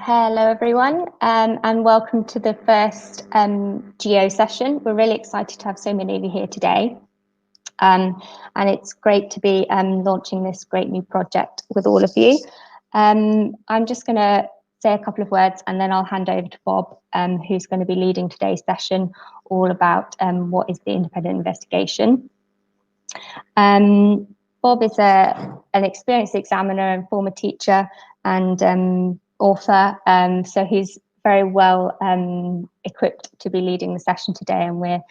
Hello everyone, and welcome to the first Geo session. We're really excited to have so many of you here today. And it's great to be launching this great new project with all of you. I'm just going to say a couple of words and then I'll hand over to Bob, who's going to be leading today's session all about what is the independent investigation. Bob is an experienced examiner and former teacher and author, so he's very well equipped to be leading the session today, and we're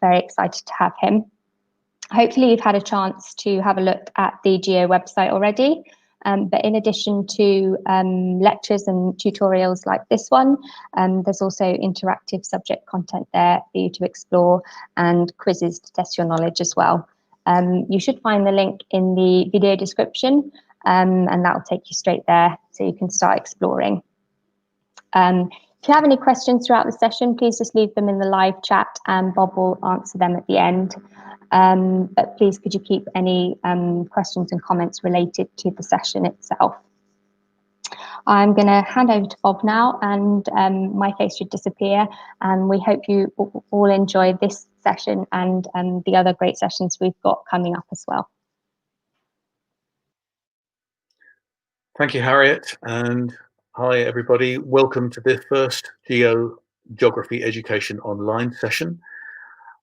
very excited to have him. Hopefully you've had a chance to have a look at the GEO website already, but in addition to lectures and tutorials like this one, there's also interactive subject content there for you to explore and quizzes to test your knowledge as well. You should find the link in the video description, and that will take you straight there so you can start exploring. If you have any questions throughout the session, please just leave them in the live chat and Bob will answer them at the end. But please could you keep any questions and comments related to the session itself. I'm going to hand over to Bob now, and my face should disappear, and we hope you all enjoy this session and the other great sessions we've got coming up as well. Thank you, Harriet, and hi everybody. Welcome to this first Geography Education Online session.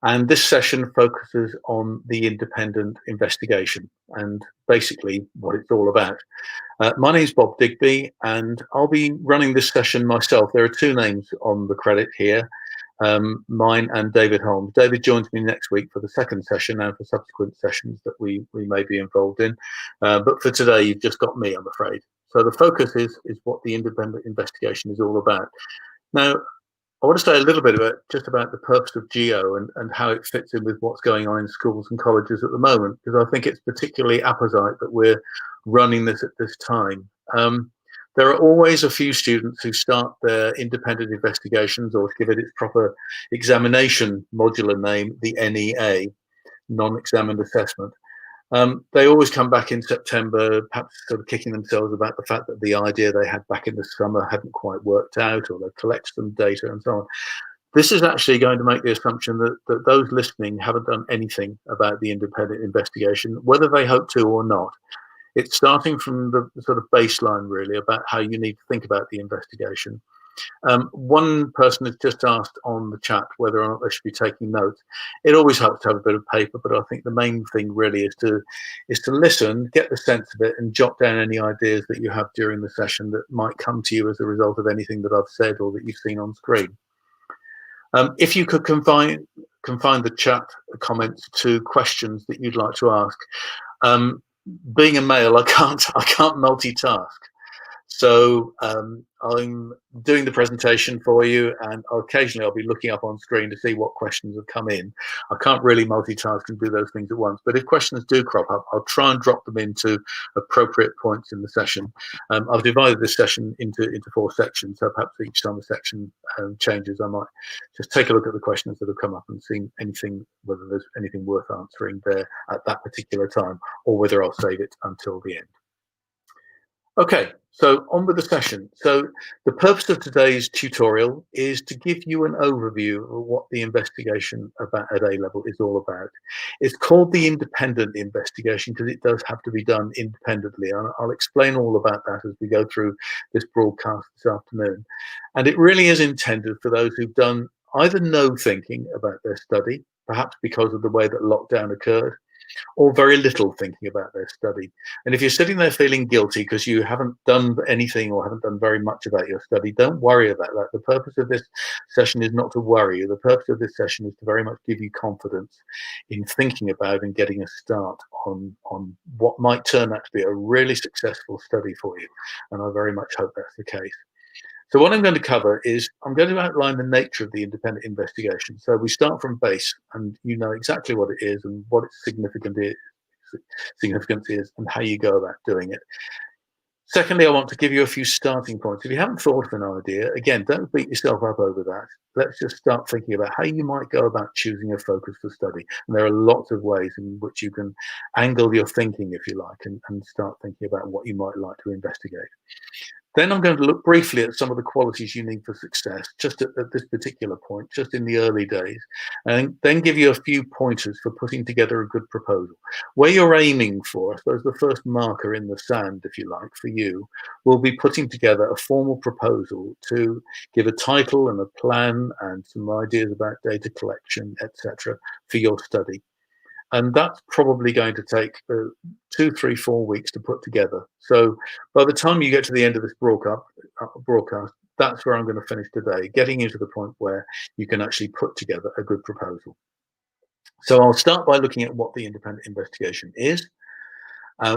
And this session focuses on the independent investigation and basically what it's all about. My name is Bob Digby and I'll be running this session myself. There are two names on the credit here, mine and David Holmes. David joins me next week for the second session and for subsequent sessions that we may be involved in. But for today, you've just got me, I'm afraid. So the focus is what the independent investigation is all about. Now, I want to say a little bit about the purpose of GEO and how it fits in with what's going on in schools and colleges at the moment, because I think it's particularly apposite that we're running this at this time. There are always a few students who start their independent investigations, or to give it its proper examination modular name, the NEA, non-examined assessment. They always come back in September, perhaps sort of kicking themselves about the fact that the idea they had back in the summer hadn't quite worked out, or they've collected some data and so on. This is actually going to make the assumption that those listening haven't done anything about the independent investigation, whether they hope to or not. It's starting from the sort of baseline, really, about how you need to think about the investigation. One person has just asked on the chat whether or not they should be taking notes. It always helps to have a bit of paper, but I think the main thing really is to listen, get the sense of it, and jot down any ideas that you have during the session that might come to you as a result of anything that I've said or that you've seen on screen. If you could confine the chat comments to questions that you'd like to ask. Being a male, I can't multitask. So I'm doing the presentation for you, and occasionally I'll be looking up on screen to see what questions have come in. I can't really multitask and do those things at once, but if questions do crop up, I'll try and drop them into appropriate points in the session. I've divided this session into 4 sections, so perhaps each time the section changes, I might just take a look at the questions that have come up and see whether there's anything worth answering there at that particular time, or whether I'll save it until the end. Okay, so on with the session. So the purpose of today's tutorial is to give you an overview of what the investigation at A-level is all about. It's called the independent investigation because it does have to be done independently. I'll explain all about that as we go through this broadcast this afternoon. And it really is intended for those who've done either no thinking about their study, perhaps because of the way that lockdown occurred, or very little thinking about their study. And if you're sitting there feeling guilty because you haven't done anything or haven't done very much about your study, don't worry about that. The purpose of this session is not to worry you. The purpose of this session is to very much give you confidence in thinking about and getting a start on what might turn out to be a really successful study for you. And I very much hope that's the case. So what I'm going to cover is I'm going to outline the nature of the independent investigation. So we start from base, and you know exactly what it is and what its significance is and how you go about doing it. Secondly, I want to give you a few starting points. If you haven't thought of an idea, again, don't beat yourself up over that. Let's just start thinking about how you might go about choosing a focus for study. And there are lots of ways in which you can angle your thinking, if you like, and start thinking about what you might like to investigate. Then I'm going to look briefly at some of the qualities you need for success, just at this particular point, just in the early days, and then give you a few pointers for putting together a good proposal. Where you're aiming for, I suppose the first marker in the sand, if you like, for you, will be putting together a formal proposal to give a title and a plan and some ideas about data collection, etc., for your study. And that's probably going to take 2, 3, 4 weeks to put together. So by the time you get to the end of this broadcast, that's where I'm going to finish today, getting you to the point where you can actually put together a good proposal. So I'll start by looking at what the independent investigation is,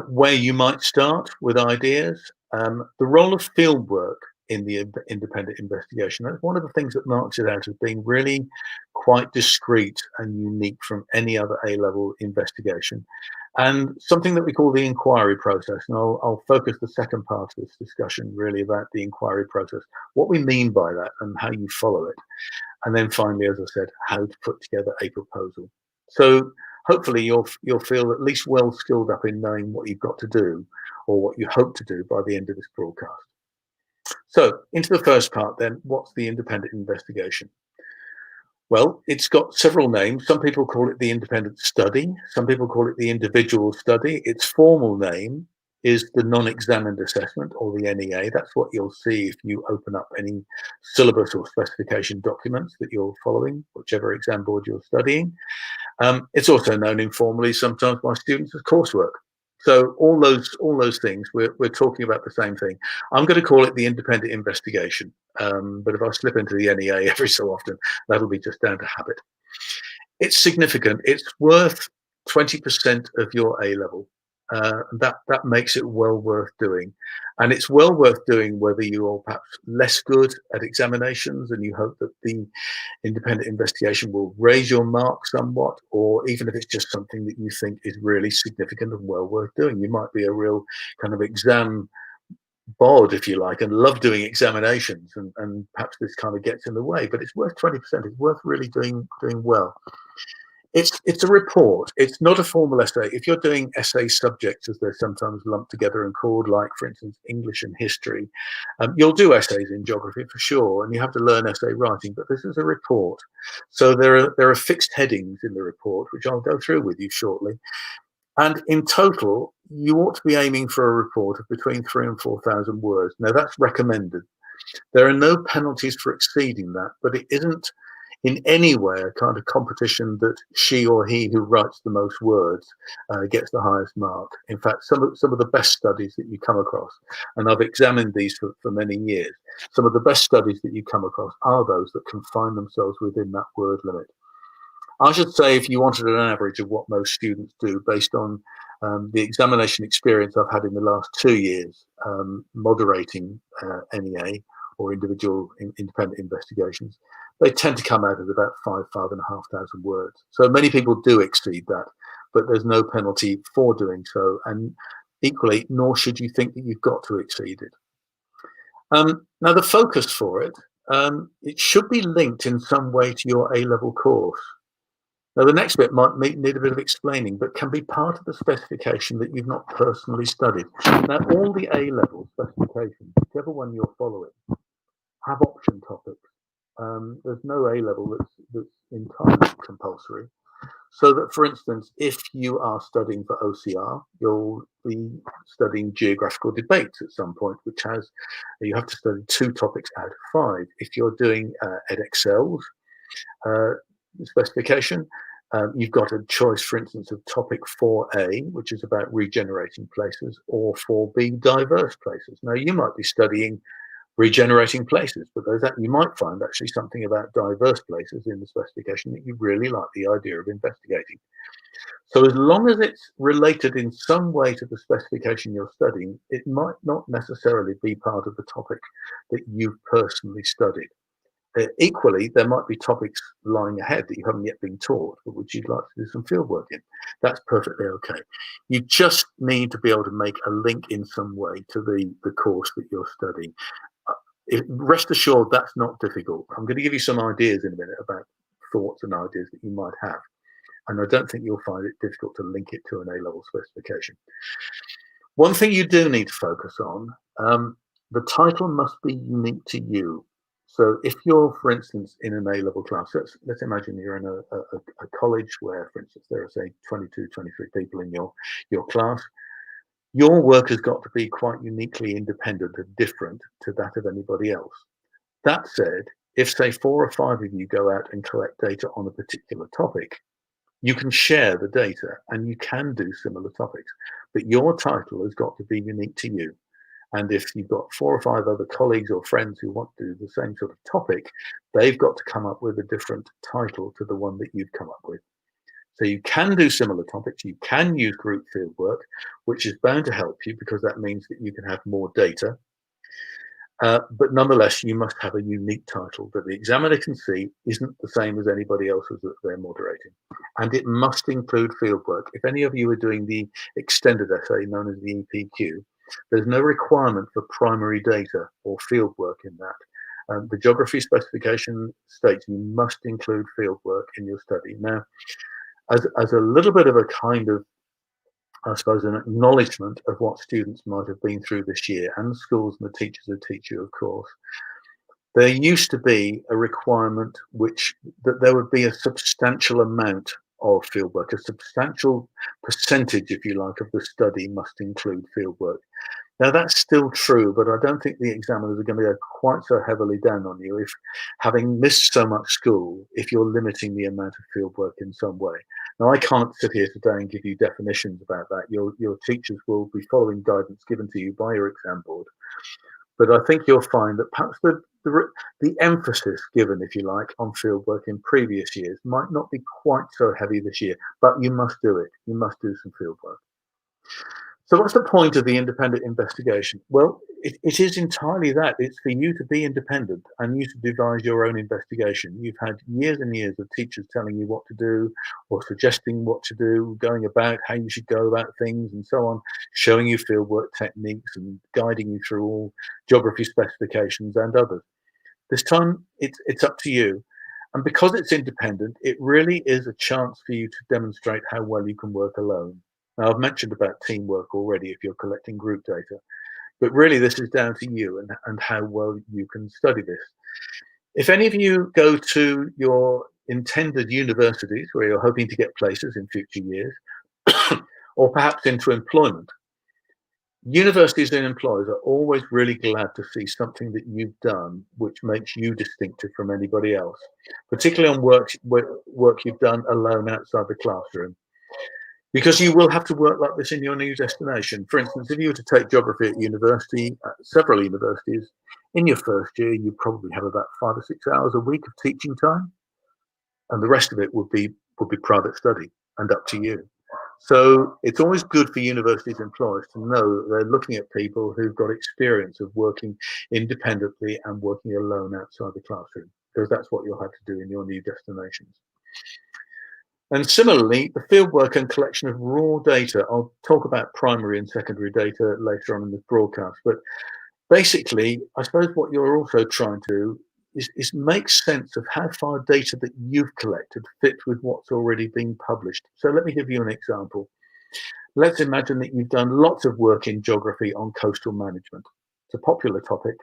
where you might start with ideas, the role of fieldwork in the independent investigation. That's one of the things that marks it out as being really quite discreet and unique from any other A-level investigation, and something that we call the inquiry process. And I'll focus the second part of this discussion really about the inquiry process, what we mean by that and how you follow it. And then finally, as I said, how to put together a proposal. So hopefully you'll feel at least well skilled up in knowing what you've got to do or what you hope to do by the end of this broadcast. So into the first part then, what's the independent investigation? Well, it's got several names. Some people call it the independent study. Some people call it the individual study. Its formal name is the non-examined assessment, or the NEA. That's what you'll see if you open up any syllabus or specification documents that you're following, whichever exam board you're studying. It's also known informally sometimes by students as coursework. So all those things, we're talking about the same thing. I'm going to call it the independent investigation, but if I slip into the NEA every so often, that'll be just down to habit. It's significant. It's worth 20% of your A level. That makes it well worth doing, and it's well worth doing whether you're perhaps less good at examinations and you hope that the independent investigation will raise your mark somewhat, or even if it's just something that you think is really significant and well worth doing. You might be a real kind of exam bod, if you like, and love doing examinations, and perhaps this kind of gets in the way, but it's worth 20%. It's worth really doing well. It's a report. It's not a formal essay. If you're doing essay subjects, as they're sometimes lumped together and called, like, for instance, English and history, you'll do essays in geography for sure, and you have to learn essay writing, but this is a report. So there are fixed headings in the report, which I'll go through with you shortly. And in total, you ought to be aiming for a report of between 3,000 and 4,000 words. Now, that's recommended. There are no penalties for exceeding that, but it isn't in any way a kind of competition that she or he who writes the most words gets the highest mark. In fact, some of the best studies that you come across, and I've examined these for many years, some of the best studies that you come across are those that confine themselves within that word limit. I should say, if you wanted an average of what most students do based on the examination experience I've had in the last 2 years moderating NEA or individual independent investigations, they tend to come out at about 5,500 words. So many people do exceed that, but there's no penalty for doing so. And equally, nor should you think that you've got to exceed it. Now, the focus for it, it should be linked in some way to your A-level course. Now, the next bit might need a bit of explaining, but can be part of the specification that you've not personally studied. Now, all the A-level specifications, whichever one you're following, have option topics. There's no A-level that's entirely compulsory. So that, for instance, if you are studying for OCR, you'll be studying geographical debates at some point, which you have to study 2 topics out of 5. If you're doing Edexcel's specification, you've got a choice, for instance, of topic 4A, which is about regenerating places, or 4B, diverse places. Now, you might be studying regenerating places, but you might find actually something about diverse places in the specification that you really like the idea of investigating. So as long as it's related in some way to the specification you're studying, it might not necessarily be part of the topic that you've personally studied. Equally, there might be topics lying ahead that you haven't yet been taught, but which you'd like to do some fieldwork in. That's perfectly okay. You just need to be able to make a link in some way to the course that you're studying. Rest assured, that's not difficult. I'm going to give you some ideas in a minute about thoughts and ideas that you might have. And I don't think you'll find it difficult to link it to an A-level specification. One thing you do need to focus on, The title must be unique to you. So if you're, for instance, in an A-level class, let's imagine you're in a college where, for instance, there are, say, 22, 23 people in your class. Your work has got to be quite uniquely independent and different to that of anybody else. That said, if, say, 4 or 5 of you go out and collect data on a particular topic, you can share the data and you can do similar topics, but your title has got to be unique to you. And if you've got 4 or 5 other colleagues or friends who want to do the same sort of topic, they've got to come up with a different title to the one that you've come up with. So you can do similar topics, you can use group fieldwork, which is bound to help you because that means that you can have more data. But nonetheless, you must have a unique title that the examiner can see isn't the same as anybody else's that they're moderating. And it must include fieldwork. If any of you are doing the extended essay known as the EPQ, there's no requirement for primary data or fieldwork in that. The geography specification states you must include fieldwork in your study. Now, as a little bit of a kind of, I suppose, an acknowledgement of what students might have been through this year, and the schools and the teachers who teach you, of course. There used to be a requirement that there would be a substantial amount of fieldwork, a substantial percentage, if you like, of the study must include fieldwork. Now, that's still true, but I don't think the examiners are going to go quite so heavily down on you if, having missed so much school, if you're limiting the amount of fieldwork in some way. Now, I can't sit here today and give you definitions about that. Your teachers will be following guidance given to you by your exam board. But I think you'll find that perhaps the emphasis given, if you like, on fieldwork in previous years might not be quite so heavy this year, but you must do it. You must do some fieldwork. So what's the point of the independent investigation? Well, it is entirely that. It's for you to be independent and you to devise your own investigation. You've had years and years of teachers telling you what to do or suggesting what to do, going about how you should go about things and so on, showing you fieldwork techniques and guiding you through all geography specifications and others. This time, it's up to you. And because it's independent, it really is a chance for you to demonstrate how well you can work alone. Now, I've mentioned about teamwork already if you're collecting group data, but really this is down to you and how well you can study this. If any of you go to your intended universities where you're hoping to get places in future years, or perhaps into employment, universities and employers are always really glad to see something that you've done which makes you distinctive from anybody else, particularly on work you've done alone outside the classroom. Because you will have to work like this in your new destination. For instance, if you were to take geography at university, several universities, in your first year, you probably have about 5 or 6 hours a week of teaching time, and the rest of it would be private study and up to you. So it's always good for universities employers to know that they're looking at people who've got experience of working independently and working alone outside the classroom, because that's what you'll have to do in your new destinations. And similarly, the fieldwork and collection of raw data, I'll talk about primary and secondary data later on in this broadcast, but basically, I suppose what you're also trying to do is make sense of how far data that you've collected fit with what's already been published. So let me give you an example. Let's imagine that you've done lots of work in geography on coastal management. It's a popular topic.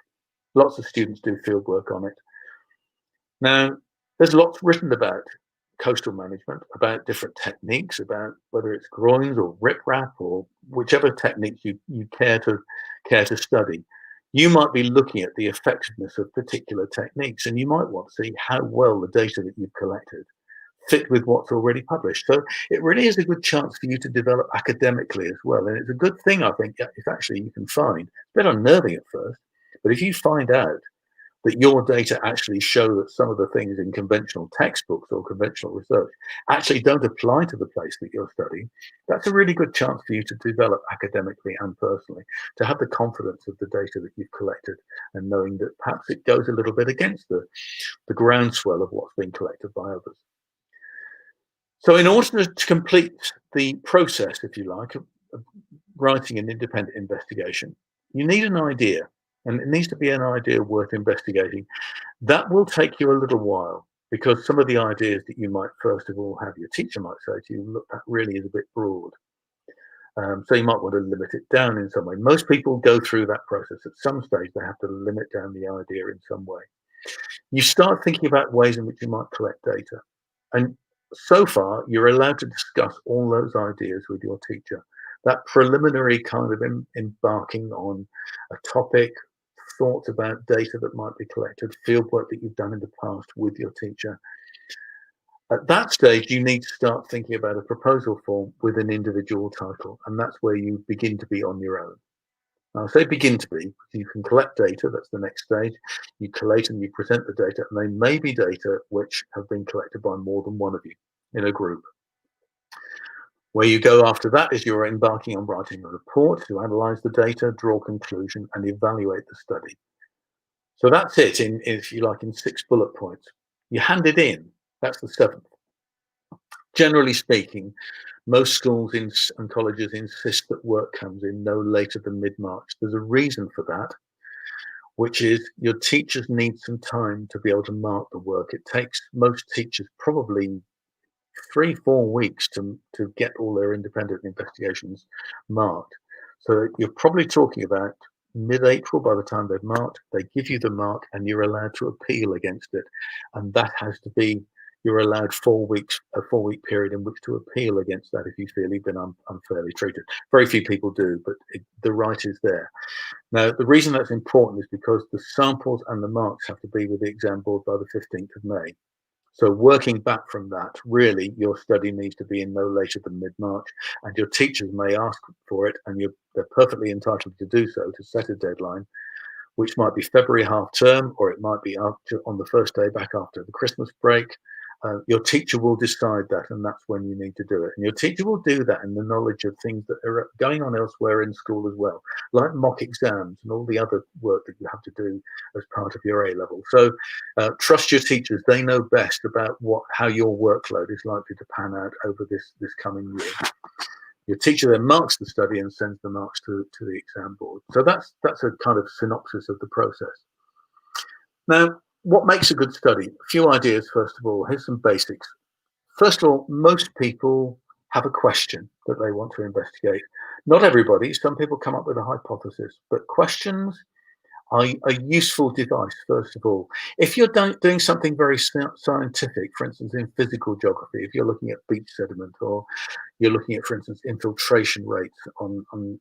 Lots of students do fieldwork on it. Now, there's lots written about coastal management, about different techniques, about whether it's groins or riprap or whichever techniques you care to study. You might be looking at the effectiveness of particular techniques, and you might want to see how well the data that you've collected fit with what's already published. So it really is a good chance for you to develop academically as well. And it's a good thing, I think, if actually you can find, it's a bit unnerving at first, but if you find out that your data actually show that some of the things in conventional textbooks or conventional research actually don't apply to the place that you're studying, that's a really good chance for you to develop academically and personally, to have the confidence of the data that you've collected and knowing that perhaps it goes a little bit against the groundswell of what's been collected by others. So in order to complete the process, if you like, of writing an independent investigation, you need an idea. And it needs to be an idea worth investigating. That will take you a little while because some of the ideas that you might first of all have, your teacher might say to you, look, that really is a bit broad. So you might want to limit it down in some way. Most people go through that process. At some stage, they have to limit down the idea in some way. You start thinking about ways in which you might collect data. And so far, you're allowed to discuss all those ideas with your teacher. That preliminary kind of embarking on a topic, thoughts about data that might be collected, fieldwork that you've done in the past with your teacher. At that stage, you need to start thinking about a proposal form with an individual title, and that's where you begin to be on your own. Now, I say begin to be, you can collect data, that's the next stage. You collate and you present the data, and they may be data which have been collected by more than one of you in a group. Where you go after that is you're embarking on writing a report to analyze the data, draw conclusion, and evaluate the study. So that's it, if you like, in 6 bullet points. You hand it in, that's the 7th. Generally speaking, most schools and colleges insist that work comes in no later than mid-March. There's a reason for that, which is your teachers need some time to be able to mark the work. It takes most teachers probably 3-4 weeks to get all their independent investigations marked. So you're probably talking about mid-April by the time they've marked. They give you the mark and you're allowed to appeal against it. And that has to be, you're allowed 4 weeks, a 4-week period in which to appeal against that if you feel you've been unfairly treated. Very few people do, but the right is there. Now, the reason that's important is because the samples and the marks have to be with the exam board by the 15th of May. So working back from that, really, your study needs to be in no later than mid-March, and your teachers may ask for it, and they're perfectly entitled to do so, to set a deadline, which might be February half term, or it might be on the first day back after the Christmas break. Your teacher will decide that, and that's when you need to do it. And your teacher will do that in the knowledge of things that are going on elsewhere in school as well, like mock exams and all the other work that you have to do as part of your A-level. So trust your teachers. They know best about how your workload is likely to pan out over this coming year. Your teacher then marks the study and sends the marks to the exam board. So that's a kind of synopsis of the process. Now, what makes a good study? A few ideas, first of all. Here's some basics. First of all, most people have a question that they want to investigate. Not everybody. Some people come up with a hypothesis, but questions are a useful device, first of all. If you're doing something very scientific, for instance, in physical geography, if you're looking at beach sediment, or you're looking at, for instance, infiltration rates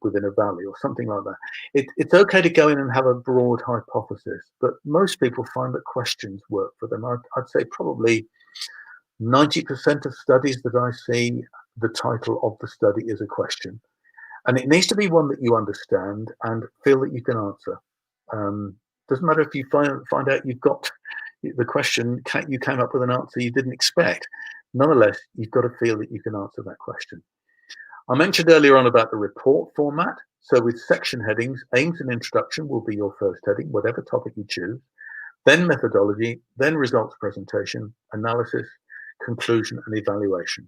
within a valley or something like that, it's okay to go in and have a broad hypothesis, but most people find that questions work for them. I'd say probably 90% of studies that I see, the title of the study is a question. And it needs to be one that you understand and feel that you can answer. Doesn't matter if you find out you've got the question, you came up with an answer you didn't expect. Nonetheless, you've got to feel that you can answer that question. I mentioned earlier on about the report format. So with section headings, aims and introduction will be your first heading, whatever topic you choose. Then methodology, then results presentation, analysis, conclusion, and evaluation.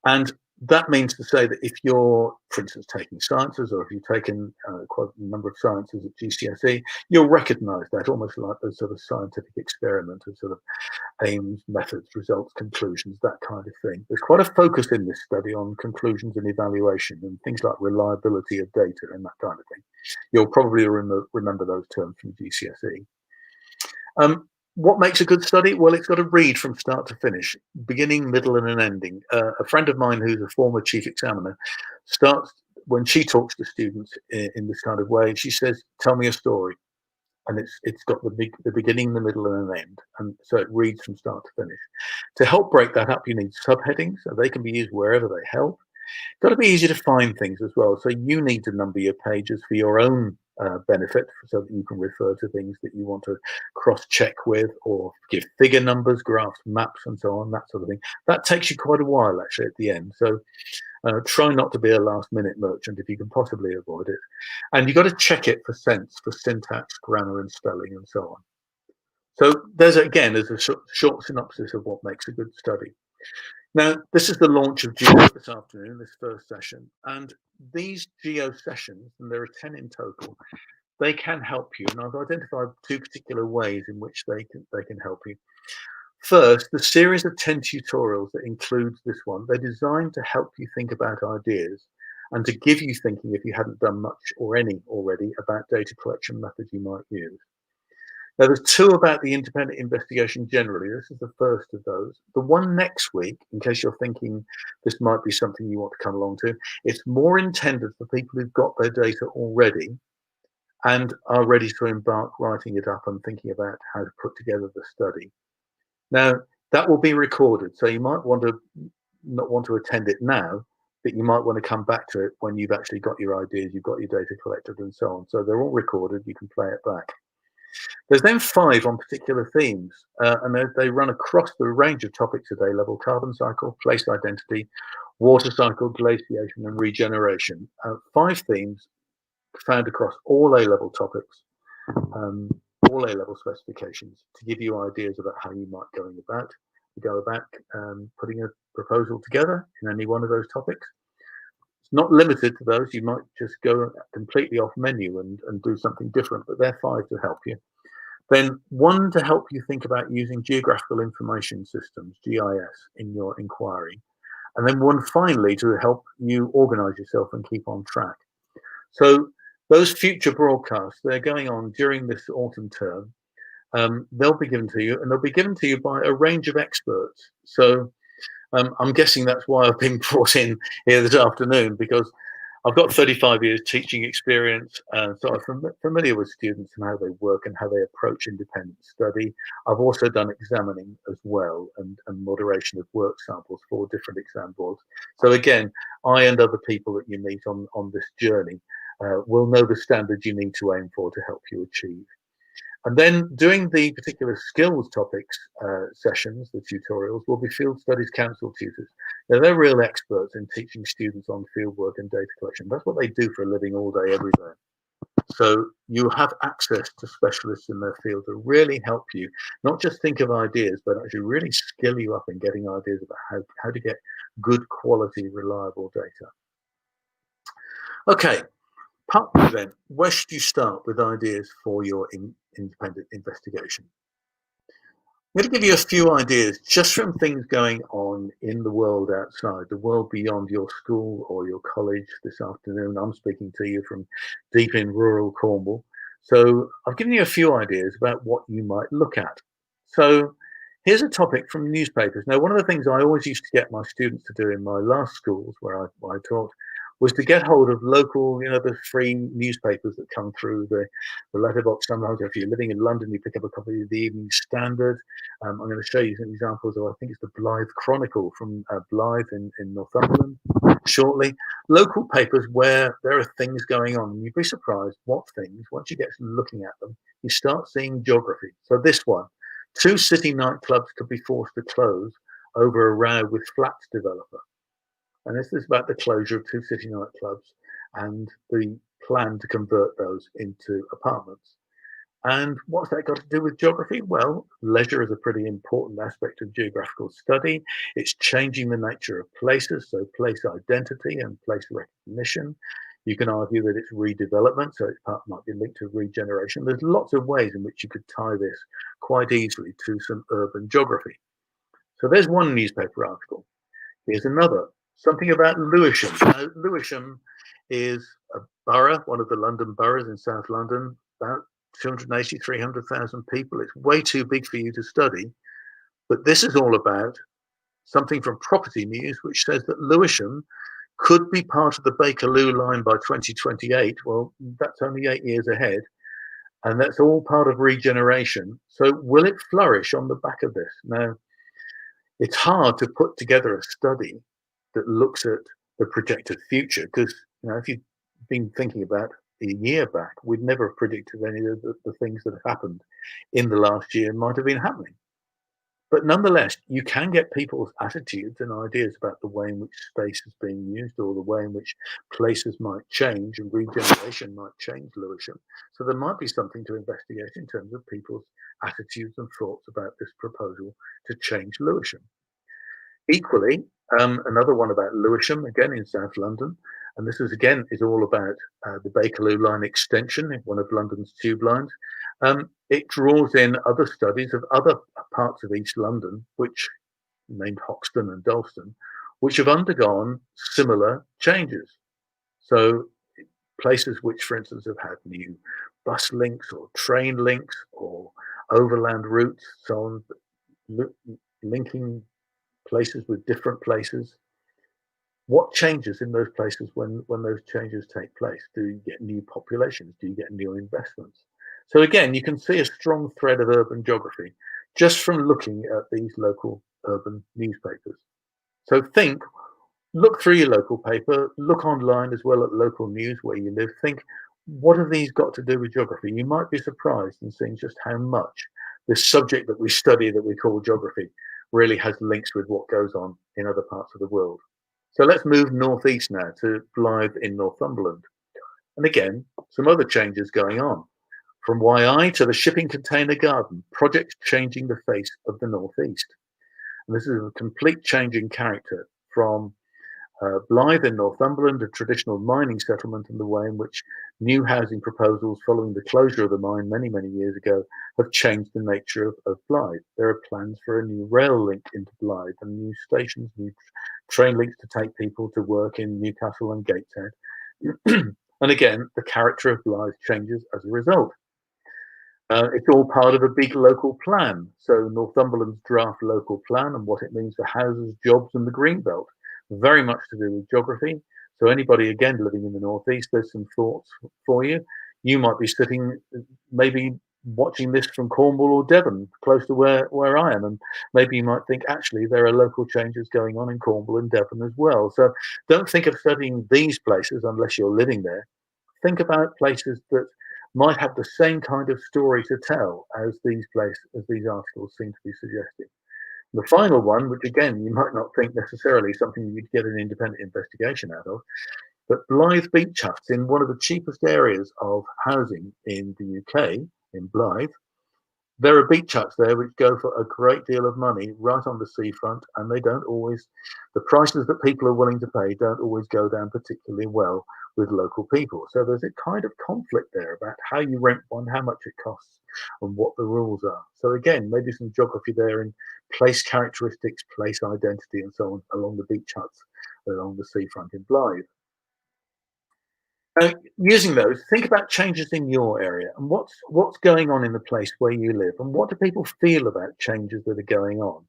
And that means to say that if you're, for instance, taking sciences, or if you've taken quite a number of sciences at GCSE, you'll recognize that almost like a sort of scientific experiment of sort of aims, methods, results, conclusions, that kind of thing. There's quite a focus in this study on conclusions and evaluation and things like reliability of data and that kind of thing. You'll probably remember those terms from GCSE. What makes a good study? Well, it's got to read from start to finish, beginning, middle, and an ending. A friend of mine who's a former chief examiner starts, when she talks to students in this kind of way, she says, tell me a story. And it's got the beginning, the middle, and an end. And so it reads from start to finish. To help break that up, you need subheadings, so they can be used wherever they help. Got to be easy to find things as well. So you need to number your pages for your own benefit, so that you can refer to things that you want to cross-check with, or give figure numbers, graphs, maps, and so on, that sort of thing. That takes you quite a while, actually, at the end. So try not to be a last-minute merchant if you can possibly avoid it. And you've got to check it for sense, for syntax, grammar, and spelling, and so on. So there's a short synopsis of what makes a good study. Now, this is the launch of Geo this afternoon, this first session. And these Geo sessions, and there are 10 in total, they can help you. And I've identified 2 particular ways in which they can help you. First, the series of 10 tutorials that includes this one, they're designed to help you think about ideas and to give you thinking, if you hadn't done much or any already, about data collection methods you might use. Now, there's two about the independent investigation generally. This is the first of those. The one next week, in case you're thinking this might be something you want to come along to, it's more intended for people who've got their data already and are ready to embark writing it up and thinking about how to put together the study. Now, that will be recorded, so you might want to not want to attend it now, but you might want to come back to it when you've actually got your ideas, you've got your data collected and so on. So they're all recorded, you can play it back. There's then 5 on particular themes, and they run across the range of topics at A level: carbon cycle, place identity, water cycle, glaciation, and regeneration. 5 themes found across all A level topics, all A level specifications, to give you ideas about how you might go about putting a proposal together in any one of those topics. It's not limited to those. You might just go completely off menu and do something different, but they're 5 to help you. Then 1 to help you think about using geographical information systems, GIS, in your inquiry. And then 1 finally to help you organize yourself and keep on track. So those future broadcasts, they're going on during this autumn term. They'll be given to you, and they'll be given to you by a range of experts. So I'm guessing that's why I've been brought in here this afternoon, because I've got 35 years teaching experience, so I'm familiar with students and how they work and how they approach independent study. I've also done examining as well, and moderation of work samples for different exam boards. So again, I and other people that you meet on this journey will know the standards you need to aim for to help you achieve. And then doing the particular skills topics sessions, the tutorials, will be Field Studies Council tutors. Now, they're real experts in teaching students on field work and data collection. That's what they do for a living all day, every day. So you have access to specialists in their field to really help you, not just think of ideas, but actually really skill you up in getting ideas about how to get good quality, reliable data. Okay. Part 2 then, where should you start with ideas for your independent investigation? I'm going to give you a few ideas just from things going on in the world outside, the world beyond your school or your college this afternoon. I'm speaking to you from deep in rural Cornwall. So I've given you a few ideas about what you might look at. So here's a topic from newspapers. Now, one of the things I always used to get my students to do in my last schools where I taught was to get hold of local, the free newspapers that come through the letterbox. Sometimes if you're living in London, you pick up a copy of the Evening Standard. I'm going to show you some examples of, I think it's the Blythe Chronicle from Blythe in Northumberland shortly. Local papers where there are things going on. And you'd be surprised what things, once you get looking at them, you start seeing geography. So this one, 2 city nightclubs could be forced to close over a row with flats developer. And this is about the closure of 2 city nightclubs and the plan to convert those into apartments. And what's that got to do with geography? Well, leisure is a pretty important aspect of geographical study. It's changing the nature of places, so place identity and place recognition. You can argue that it's redevelopment, so it might be linked to regeneration. There's lots of ways in which you could tie this quite easily to some urban geography. So there's one newspaper article. Here's another. Something about Lewisham. Now, Lewisham is a borough, one of the London boroughs in South London, about 280, 300,000 people. It's way too big for you to study. But this is all about something from Property News, which says that Lewisham could be part of the Bakerloo line by 2028. Well, that's only 8 years ahead. And that's all part of regeneration. So will it flourish on the back of this? Now, it's hard to put together a study that looks at the projected future, because if you've been thinking about a year back, we'd never have predicted any of the things that have happened in the last year might have been happening. But nonetheless, you can get people's attitudes and ideas about the way in which space is being used, or the way in which places might change and regeneration might change Lewisham. So there might be something to investigate in terms of people's attitudes and thoughts about this proposal to change Lewisham. Equally, another one about Lewisham, again in South London, and this is all about the Bakerloo line extension, one of London's tube lines. It draws in other studies of other parts of East London, which named Hoxton and Dalston, which have undergone similar changes. So places which, for instance, have had new bus links or train links or overland routes, so on, linking places with different places. What changes in those places when those changes take place? Do you get new populations? Do you get new investments? So again, you can see a strong thread of urban geography just from looking at these local urban newspapers. So look through your local paper, look online as well at local news where you live. Think, what have these got to do with geography? You might be surprised in seeing just how much this subject that we study that we call geography really has links with what goes on in other parts of the world. So let's move northeast now to Blythe in Northumberland. And again, some other changes going on. From YI to the shipping container garden, projects changing the face of the northeast. And this is a complete change in character from Blythe in Northumberland, a traditional mining settlement, and the way in which new housing proposals following the closure of the mine many, many years ago have changed the nature of Blythe. There are plans for a new rail link into Blythe and new stations, new train links to take people to work in Newcastle and Gateshead. And again, the character of Blythe changes as a result. It's all part of a big local plan. So Northumberland's draft local plan and what it means for houses, jobs, and the green belt, very much to do with geography. So anybody, again, living in the northeast, there's some thoughts for you. You might be sitting, maybe watching this from Cornwall or Devon, close to where I am, and maybe you might think, actually, there are local changes going on in Cornwall and Devon as well. So don't think of studying these places unless you're living there. Think about places that might have the same kind of story to tell as these articles seem to be suggesting. The final one, which again you might not think necessarily something you'd get an independent investigation out of, but Blythe beach huts in one of the cheapest areas of housing in the UK, in Blythe. There are beach huts there which go for a great deal of money right on the seafront, and they don't always, the prices that people are willing to pay don't always go down particularly well with local people. So there's a kind of conflict there about how you rent one, how much it costs, and what the rules are. So again, maybe some geography there in place characteristics, place identity, and so on along the beach huts along the seafront in Blythe. Using those, think about changes in your area and what's going on in the place where you live, and what do people feel about changes that are going on.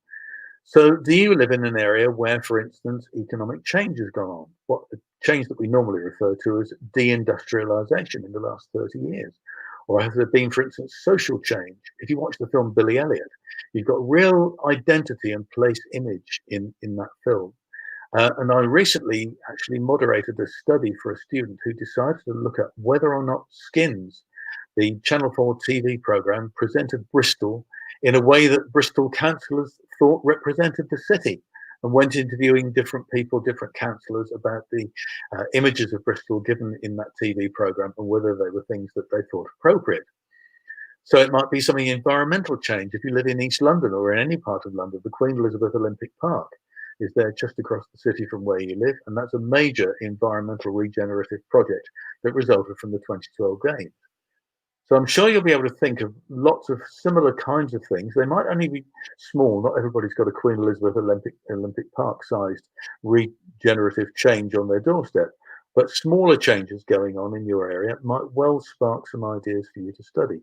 So do you live in an area where, for instance, economic change has gone on? What the change that we normally refer to as deindustrialization in the last 30 years? Or has there been, for instance, social change? If you watch the film Billy Elliot, you've got real identity and place image in that film. And I recently actually moderated a study for a student who decided to look at whether or not Skins, the Channel 4 TV programme, presented Bristol in a way that Bristol councillors thought represented the city, and went interviewing different people, different councillors, about the images of Bristol given in that TV programme and whether they were things that they thought appropriate. So it might be something environmental change. If you live in East London or in any part of London, the Queen Elizabeth Olympic Park is there just across the city from where you live, and that's a major environmental regenerative project that resulted from the 2012 Games. So I'm sure you'll be able to think of lots of similar kinds of things. They might only be small. Not everybody's got a Queen Elizabeth Olympic Park-sized regenerative change on their doorstep, but smaller changes going on in your area might well spark some ideas for you to study.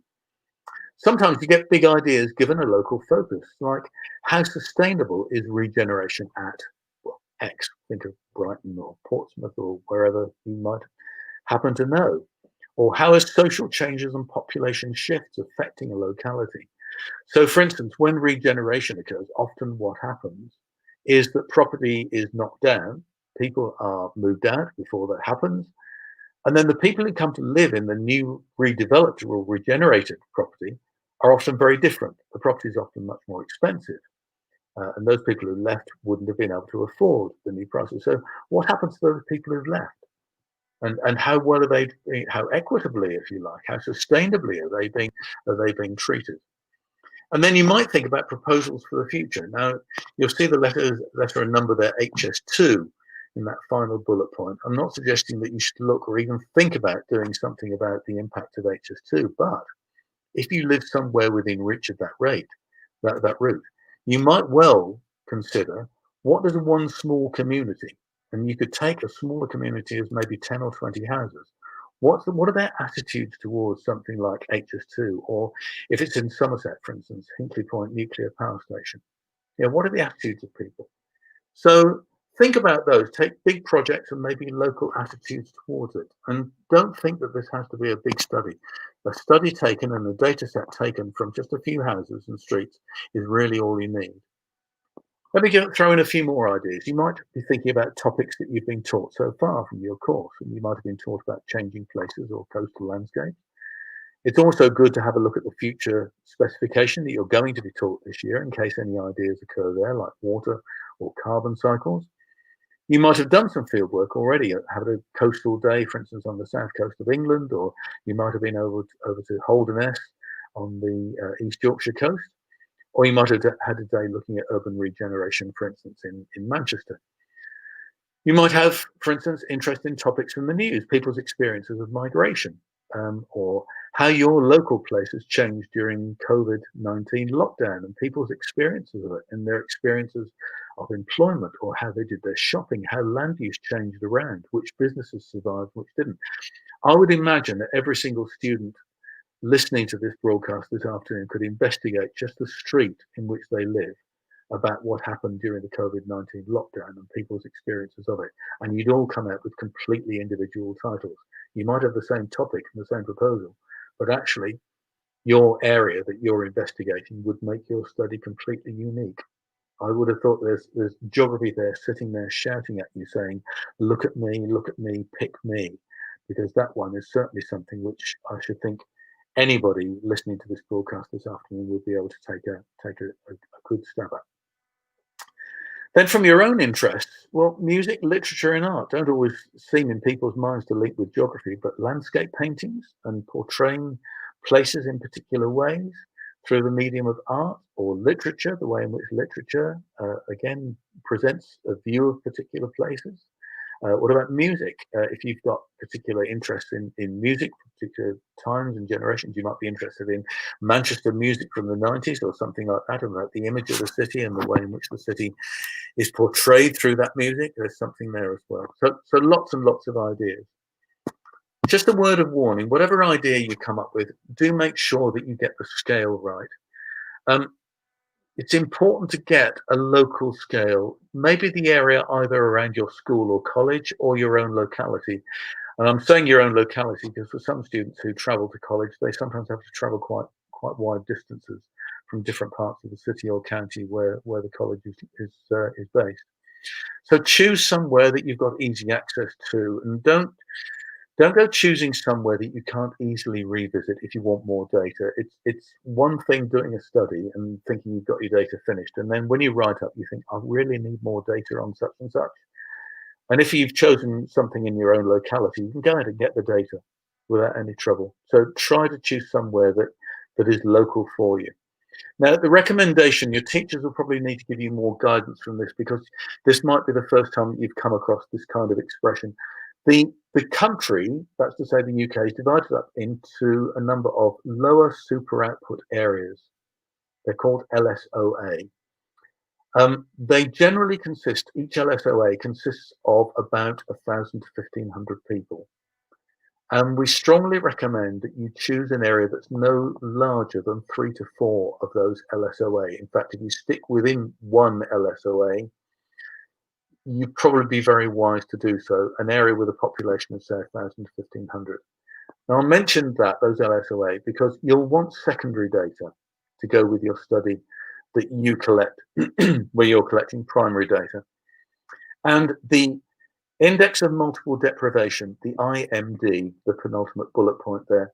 Sometimes you get big ideas given a local focus, like how sustainable is regeneration at, well, X, think of Brighton or Portsmouth or wherever you might happen to know, or how are social changes and population shifts affecting a locality. So for instance, when regeneration occurs, often what happens is that property is knocked down, people are moved out before that happens, and then the people who come to live in the new redeveloped or regenerated property are often very different. The property is often much more expensive. And those people who left wouldn't have been able to afford the new prices. So what happens to those people who've left? And how well are they, how equitably, if you like, how sustainably are they being treated? And then you might think about proposals for the future. Now, you'll see the letter and number there, HS2, in that final bullet point. I'm not suggesting that you should look or even think about doing something about the impact of HS2, but if you live somewhere within reach of that route, you might well consider, what does one small community, and you could take a smaller community as maybe 10 or 20 houses. What are their attitudes towards something like HS2, or if it's in Somerset, for instance, Hinkley Point Nuclear Power Station? What are the attitudes of people? So think about those. Take big projects and maybe local attitudes towards it. And don't think that this has to be a big study. A study taken and a data set taken from just a few houses and streets is really all you need. Let me throw in a few more ideas. You might be thinking about topics that you've been taught so far from your course, and you might have been taught about changing places or coastal landscapes. It's also good to have a look at the future specification that you're going to be taught this year in case any ideas occur there, like water or carbon cycles. You might have done some field work already, had a coastal day, for instance, on the south coast of England, or you might have been over to Holderness on the East Yorkshire coast, or you might have had a day looking at urban regeneration, for instance, in Manchester. You might have, for instance, interest in topics from the news, people's experiences of migration, or how your local place has changed during COVID-19 lockdown and people's experiences of it and their experiences of employment, or how they did their shopping, how land use changed around, which businesses survived, which didn't. I would imagine that every single student listening to this broadcast this afternoon could investigate just the street in which they live about what happened during the COVID-19 lockdown and people's experiences of it. And you'd all come out with completely individual titles. You might have the same topic and the same proposal, but actually your area that you're investigating would make your study completely unique. I would have thought there's geography there sitting there shouting at you saying, look at me, pick me, because that one is certainly something which I should think anybody listening to this broadcast this afternoon would be able to take a good stab at. Then from your own interests, well, music, literature and art don't always seem in people's minds to link with geography, but landscape paintings and portraying places in particular ways through the medium of art or literature, the way in which literature, again, presents a view of particular places. What about music? If you've got particular interest in music, particular times and generations, you might be interested in Manchester music from the 90s or something like that, about the image of the city and the way in which the city is portrayed through that music. There's something there as well. So lots and lots of ideas. Just a word of warning, whatever idea you come up with, do make sure that you get the scale right. It's important to get a local scale, maybe the area either around your school or college or your own locality. And I'm saying your own locality because for some students who travel to college, they sometimes have to travel quite wide distances from different parts of the city or county where the college is based. So choose somewhere that you've got easy access to, and don't go choosing somewhere that you can't easily revisit if you want more data. It's one thing doing a study and thinking you've got your data finished, and then when you write up, you think, I really need more data on such and such. And if you've chosen something in your own locality, you can go ahead and get the data without any trouble. So try to choose somewhere that is local for you. Now, the recommendation, your teachers will probably need to give you more guidance from this because this might be the first time you've come across this kind of expression. The country, that's to say the UK, is divided up into a number of lower super output areas. They're called LSOA. They generally consist, each LSOA consists of about 1,000 to 1,500 people. And we strongly recommend that you choose an area that's no larger than 3 to 4 of those LSOA. In fact, if you stick within one LSOA, you'd probably be very wise to do so, an area with a population of say 1,000 to 1,500. Now I mentioned those LSOA, because you'll want secondary data to go with your study that you collect where you're collecting primary data. And the index of multiple deprivation, the IMD, the penultimate bullet point there,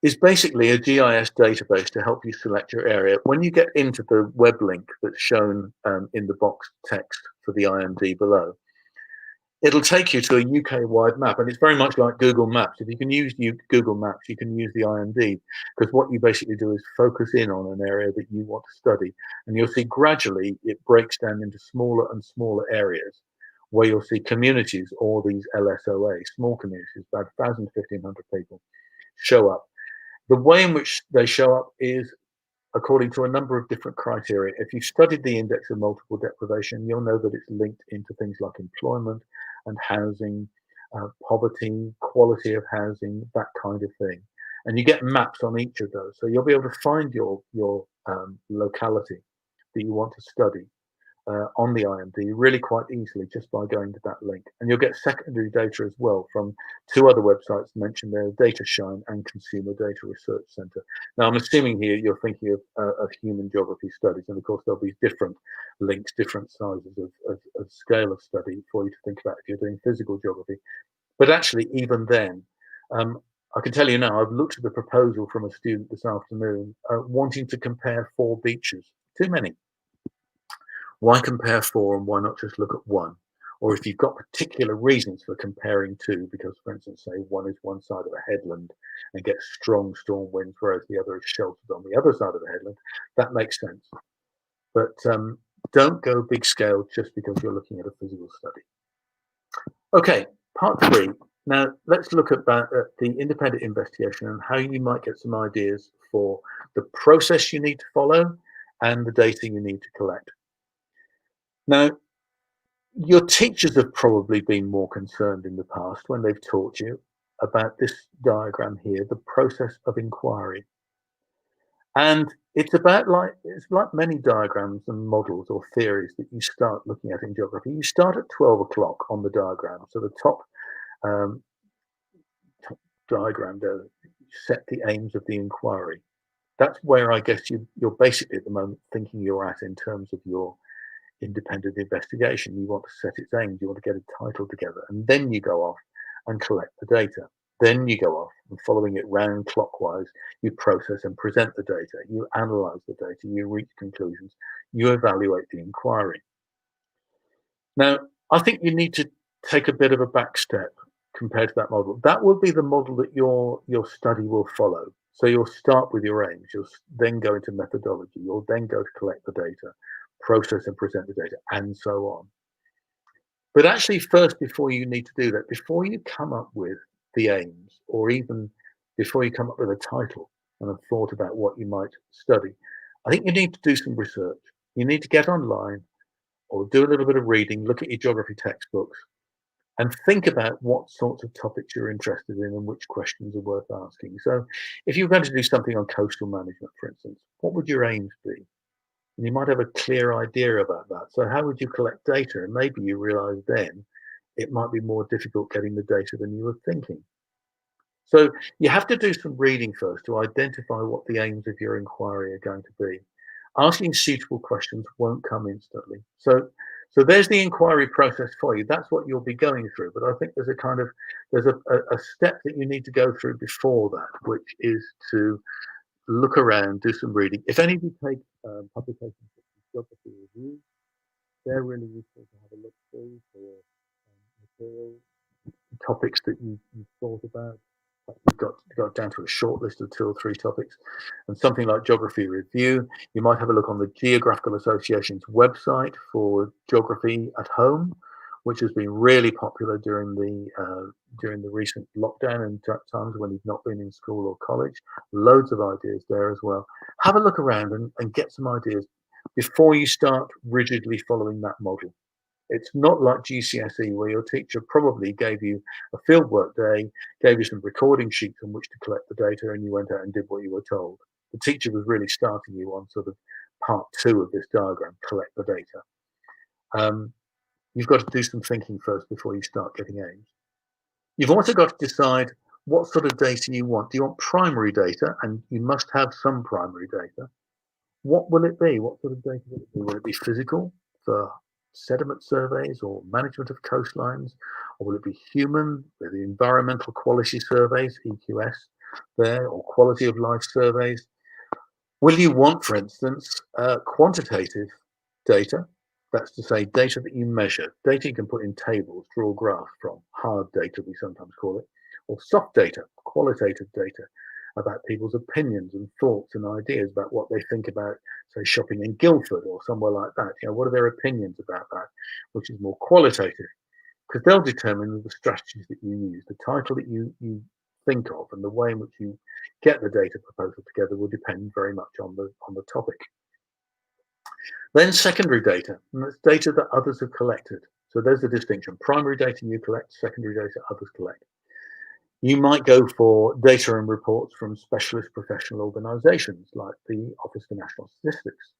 is basically a GIS database to help you select your area. When you get into the web link that's shown in the box text for the IMD below, it'll take you to a UK-wide map, and it's very much like Google Maps. If you can use Google Maps, you can use the IMD, because what you basically do is focus in on an area that you want to study, and you'll see gradually it breaks down into smaller and smaller areas where you'll see communities, or these LSOA, small communities, about 1,000 to 1,500 people, show up. The way in which they show up is according to a number of different criteria. If you've studied the index of multiple deprivation, you'll know that it's linked into things like employment and housing, poverty, quality of housing, that kind of thing. And you get maps on each of those. So you'll be able to find your locality that you want to study on the IMD really quite easily just by going to that link. And you'll get secondary data as well from two other websites mentioned there, DataShine and Consumer Data Research Centre. Now, I'm assuming here you're thinking of human geography studies, and of course there'll be different links, different sizes of scale of study for you to think about if you're doing physical geography. But actually, even then, I can tell you now, I've looked at the proposal from a student this afternoon wanting to compare 4 beaches. Too many. Why compare 4 and why not just look at 1? Or if you've got particular reasons for comparing 2, because for instance, say one is one side of a headland and gets strong storm winds, whereas the other is sheltered on the other side of the headland, that makes sense. But don't go big scale just because you're looking at a physical study. Okay, part 3. Now let's look at the independent investigation and how you might get some ideas for the process you need to follow and the data you need to collect. Now, your teachers have probably been more concerned in the past when they've taught you about this diagram here, the process of inquiry. And it's like many diagrams and models or theories that you start looking at in geography. You start at 12 o'clock on the diagram. So the top diagram there, set the aims of the inquiry. That's where I guess you're basically at the moment thinking you're at in terms of your independent investigation. You want to set its aims, you want to get a title together, and then you go off and collect the data. Then you go off and following it round clockwise, you process and present the data, you analyze the data, you reach conclusions, you evaluate the inquiry. Now, I think you need to take a bit of a back step compared to that model. That will be the model that your study will follow. So you'll start with your aims, you'll then go into methodology, you'll then go to collect the data, process and present the data, and so on. But actually, first, before you need to do that, before you come up with the aims, or even before you come up with a title and have thought about what you might study, I think you need to do some research. You need to get online or do a little bit of reading, look at your geography textbooks, and think about what sorts of topics you're interested in and which questions are worth asking. So if you're going to do something on coastal management, for instance, what would your aims be? And you might have a clear idea about that. So how would you collect data? And maybe you realize then it might be more difficult getting the data than you were thinking. So you have to do some reading first to identify what the aims of your inquiry are going to be. Asking suitable questions won't come instantly. So there's the inquiry process for you. That's what you'll be going through. But I think there's a step that you need to go through before that, which is to look around, do some reading. If any of you take publications such as Geography Review, they're really useful to have a look through for material topics that you've thought about. You've got down to a short list of 2 or 3 topics. And something like Geography Review, you might have a look on the Geographical Association's website for Geography at Home, which has been really popular during the recent lockdown and times when you've not been in school or college. Loads of ideas there as well. Have a look around and get some ideas before you start rigidly following that model. It's not like GCSE where your teacher probably gave you a fieldwork day, gave you some recording sheets on which to collect the data, and you went out and did what you were told. The teacher was really starting you on sort of part 2 of this diagram, collect the data. You've got to do some thinking first before you start getting aims. You've also got to decide what sort of data you want. Do you want primary data? And you must have some primary data. What will it be? What sort of data will it be? Will it be physical for sediment surveys or management of coastlines? Or will it be human, with the environmental quality surveys, EQS there, or quality of life surveys? Will you want, for instance, quantitative data? That's to say, data that you measure, data you can put in tables, draw graphs from, hard data we sometimes call it, or soft data, qualitative data about people's opinions and thoughts and ideas about what they think about, say, shopping in Guildford or somewhere like that. You know, what are their opinions about that, which is more qualitative, because they'll determine the strategies that you use, the title that you think of, and the way in which you get the data proposal together will depend very much on the topic. Then secondary data, and that's data that others have collected. So there's the distinction. Primary data you collect, secondary data others collect. You might go for data and reports from specialist professional organisations like the Office for National Statistics,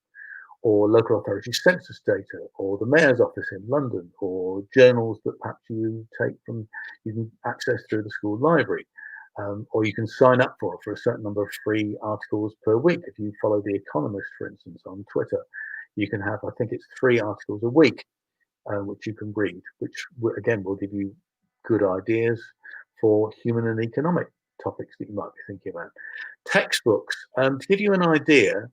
or local authority census data, or the Mayor's Office in London, or journals that perhaps you can access through the school library, or you can sign up for a certain number of free articles per week. If you follow The Economist, for instance, on Twitter, you can have, I think it's 3 articles a week, which you can read, which again will give you good ideas for human and economic topics that you might be thinking about. Textbooks, to give you an idea,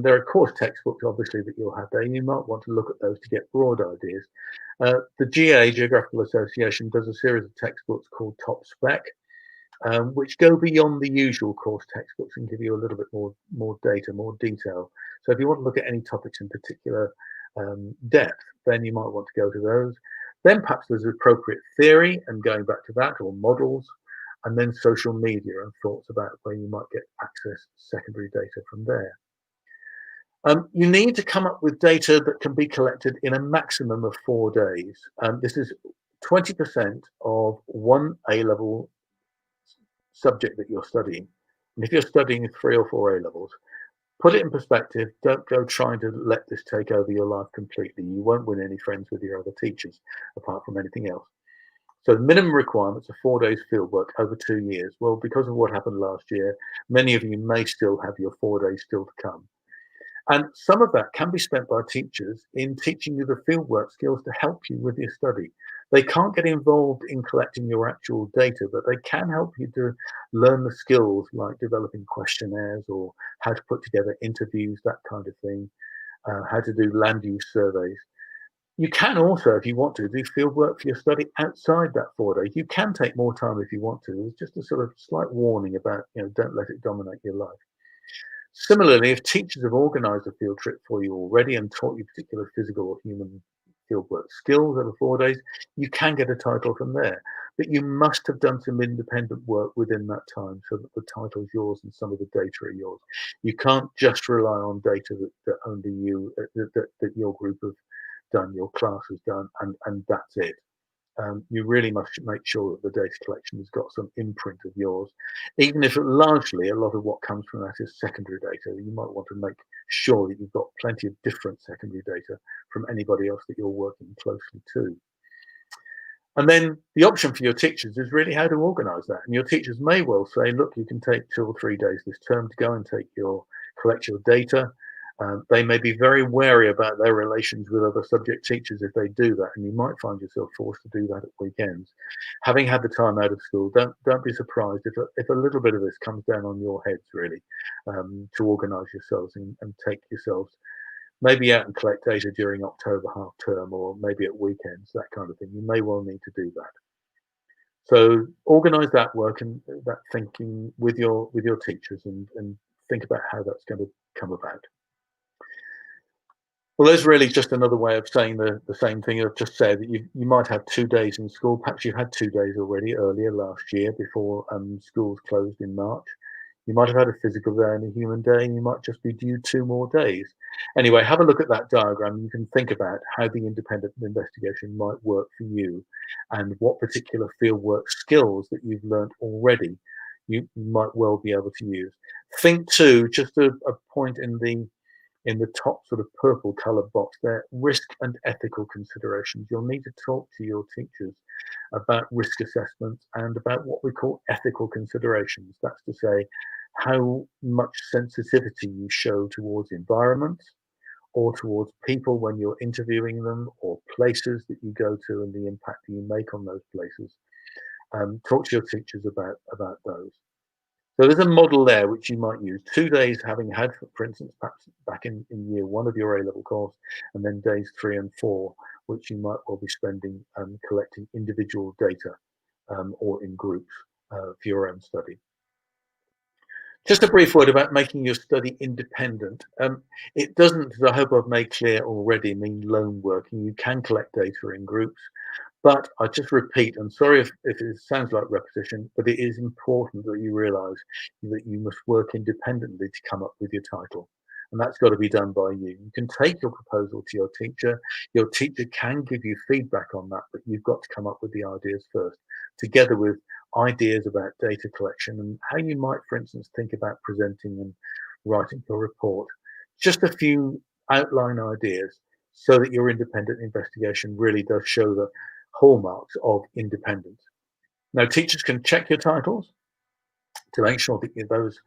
there are course textbooks obviously that you'll have there. You might want to look at those to get broad ideas. The GA, Geographical Association, does a series of textbooks called Top Spec, which go beyond the usual course textbooks and give you a little bit more data, more detail. So if you want to look at any topics in particular depth, then you might want to go to those. Then perhaps there's appropriate theory and going back to that, or models, and then social media and thoughts about where you might get access secondary data from there. You need to come up with data that can be collected in a maximum of 4 days. This is 20% of one A-level subject that you're studying. And if you're studying 3 or 4 A-levels, put it in perspective. Don't go trying to let this take over your life completely. You won't win any friends with your other teachers, apart from anything else. So the minimum requirements are 4 days fieldwork over 2 years. Well, because of what happened last year, many of you may still have your 4 days still to come. And some of that can be spent by teachers in teaching you the fieldwork skills to help you with your study. They can't get involved in collecting your actual data, but they can help you to learn the skills like developing questionnaires or how to put together interviews, that kind of thing, how to do land use surveys. You can also, if you want to, do fieldwork for your study outside that 4 days. You can take more time if you want to. It's just a sort of slight warning about, don't let it dominate your life. Similarly, if teachers have organised a field trip for you already and taught you particular physical or human fieldwork skills over 4 days, you can get a title from there. But you must have done some independent work within that time so that the title is yours and some of the data are yours. You can't just rely on data that only you, that your group have done, your class has done, and that's it. You really must make sure that the data collection has got some imprint of yours, even if largely a lot of what comes from that is secondary data. You might want to make sure that you've got plenty of different secondary data from anybody else that you're working closely to. And then the option for your teachers is really how to organise that. And your teachers may well say, look, you can take 2 or 3 days this term to go and collect your data. They may be very wary about their relations with other subject teachers if they do that, and you might find yourself forced to do that at weekends. Having had the time out of school, don't be surprised if a little bit of this comes down on your heads, really, to organise yourselves and take yourselves maybe out and collect data during October half term, or maybe at weekends, that kind of thing. You may well need to do that. So organise that work and that thinking with your teachers, and think about how that's going to come about. Well, there's really just another way of saying the same thing I've just said, that you might have 2 days in school. Perhaps you had 2 days already earlier last year before schools closed in March. You might have had a physical day and a human day, and you might just be due 2 more days. Anyway, have a look at that diagram. You can think about how the independent investigation might work for you, and what particular fieldwork skills that you've learned already you might well be able to use. Think too, just a point in the top sort of purple coloured box there, risk and ethical considerations. You'll need to talk to your teachers about risk assessments and about what we call ethical considerations. That's to say, how much sensitivity you show towards environment or towards people when you're interviewing them, or places that you go to and the impact that you make on those places. Talk to your teachers about those. So there's a model there which you might use. 2 days having had, for instance, perhaps back in year 1 of your A-level course, and then days 3 and 4, which you might well be spending collecting individual data or in groups for your own study. Just a brief word about making your study independent. It doesn't, as I hope I've made clear already, mean lone working. You can collect data in groups, But I just repeat, and sorry if it sounds like repetition, but it is important that you realise that you must work independently to come up with your title. And that's got to be done by you. You can take your proposal to your teacher. Your teacher can give you feedback on that, but you've got to come up with the ideas first, together with ideas about data collection and how you might, for instance, think about presenting and writing your report. Just a few outline ideas so that your independent investigation really does show the hallmarks of independence. Now, teachers can check your titles to make sure that those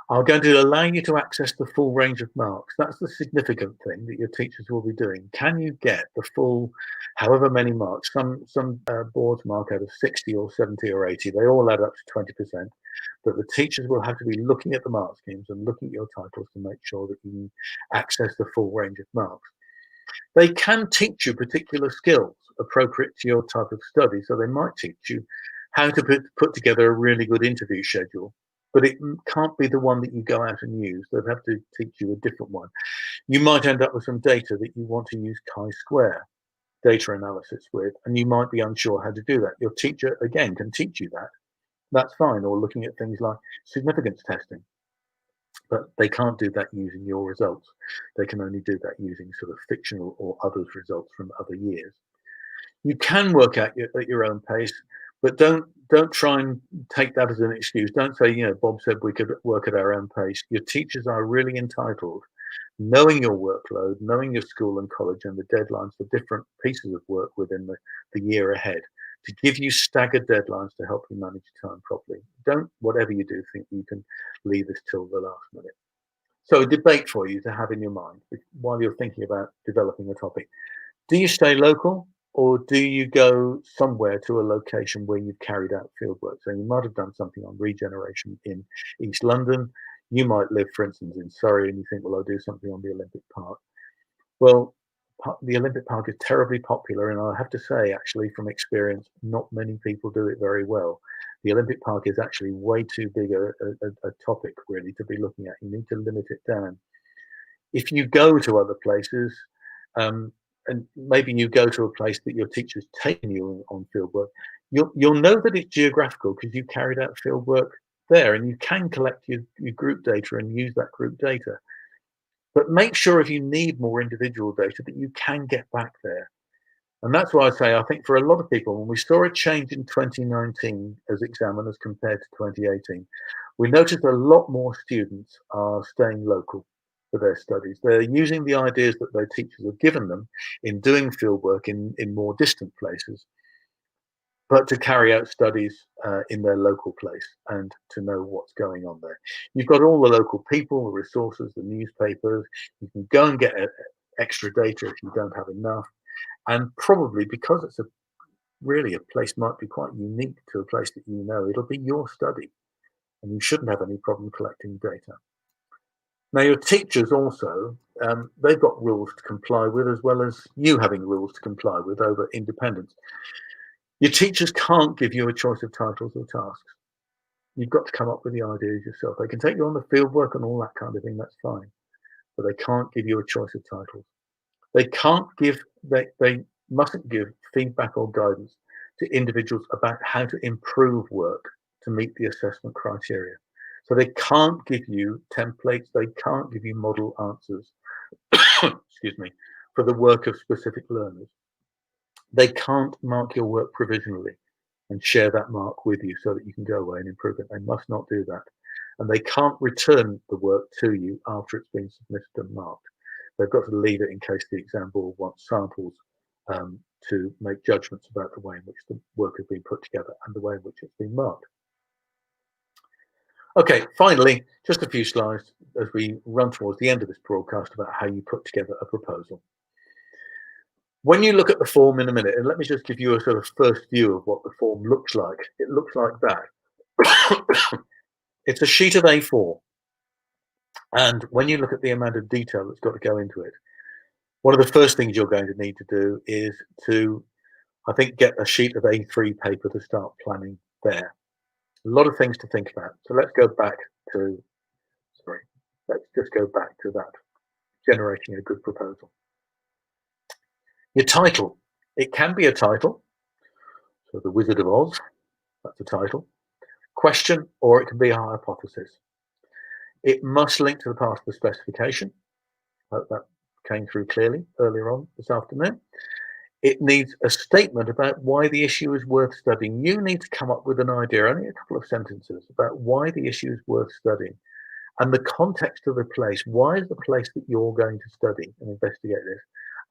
are going to allow you to access the full range of marks. That's the significant thing that your teachers will be doing. Can you get the full, however many marks? Some boards mark out of 60 or 70 or 80. They all add up to 20%. But the teachers will have to be looking at the mark schemes and looking at your titles to make sure that you access the full range of marks. They can teach you particular skills appropriate to your type of study. So they might teach you how to put together a really good interview schedule, but it can't be the one that you go out and use. They'll have to teach you a different one. You might end up with some data that you want to use chi-square data analysis with, and you might be unsure how to do that. Your teacher, again, can teach you that. That's fine. Or looking at things like significance testing. But they can't do that using your results. They can only do that using sort of fictional or others' results from other years. You can work at your own pace, but don't try and take that as an excuse. Don't say, Bob said we could work at our own pace. Your teachers are really entitled, knowing your workload, knowing your school and college and the deadlines for different pieces of work within the year ahead, to give you staggered deadlines to help you manage your time properly. Don't, whatever you do, think you can leave this till the last minute. So a debate for you to have in your mind while you're thinking about developing a topic. Do you stay local, or do you go somewhere to a location where you've carried out fieldwork? So you might have done something on regeneration in East London. You might live, for instance, in Surrey, and you think, well, I'll do something on the Olympic Park. Well, the Olympic Park is terribly popular, and I have to say, actually, from experience, not many people do it very well. The Olympic Park is actually way too big a topic, really, to be looking at. You need to limit it down. If you go to other places, and maybe you go to a place that your teacher's taken you on fieldwork, you'll know that it's geographical because you carried out fieldwork there, and you can collect your group data and use that group data. But make sure if you need more individual data that you can get back there. And that's why I say, I think for a lot of people, when we saw a change in 2019 as examiners compared to 2018, we noticed a lot more students are staying local for their studies. They're using the ideas that their teachers have given them in doing fieldwork in more distant places, but to carry out studies in their local place and to know what's going on there. You've got all the local people, the resources, the newspapers. You can go and get extra data if you don't have enough. And probably because it's really a place might be quite unique to a place that you know, it'll be your study, and you shouldn't have any problem collecting data. Now, your teachers also, they've got rules to comply with, as well as you having rules to comply with over independence. Your teachers can't give you a choice of titles or tasks. You've got to come up with the ideas yourself. They can take you on the field work and all that kind of thing, that's fine. But they can't give you a choice of titles. They mustn't give feedback or guidance to individuals about how to improve work to meet the assessment criteria. So they can't give you templates, they can't give you model answers, excuse me, for the work of specific learners. They can't mark your work provisionally and share that mark with you so that you can go away and improve it. They must not do that. And they can't return the work to you after it's been submitted and marked. They've got to leave it in case the exam board wants samples to make judgments about the way in which the work has been put together and the way in which it's been marked. Okay, finally, just a few slides as we run towards the end of this broadcast about how you put together a proposal. When you look at the form in a minute, and let me just give you a sort of first view of what the form looks like. It looks like that. It's a sheet of A4. And when you look at the amount of detail that's got to go into it, one of the first things you're going to need to do is to, I think, get a sheet of A3 paper to start planning there. A lot of things to think about. So let's go back to, let's just go back to that, generating a good proposal. Your title, it can be a title. So the Wizard of Oz, that's the title. Question, or it can be a hypothesis. It must link to the part of the specification. Hope that came through clearly earlier on this afternoon. It needs a statement about why the issue is worth studying. You need to come up with an idea, only a couple of sentences, about why the issue is worth studying and the context of the place. Why is the place that you're going to study and investigate this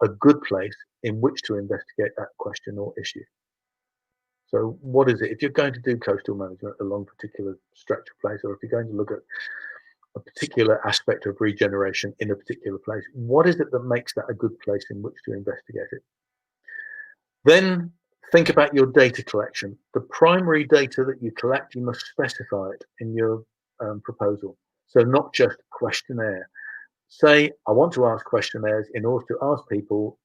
a good place in which to investigate that question or issue? So what is it? If you're going to do coastal management along a particular stretch of place, or if you're going to look at a particular aspect of regeneration in a particular place, what is it that makes that a good place in which to investigate it? Then think about your data collection. The primary data that you collect, you must specify it in your proposal. So not just questionnaire. Say, I want to ask questionnaires in order to ask people ...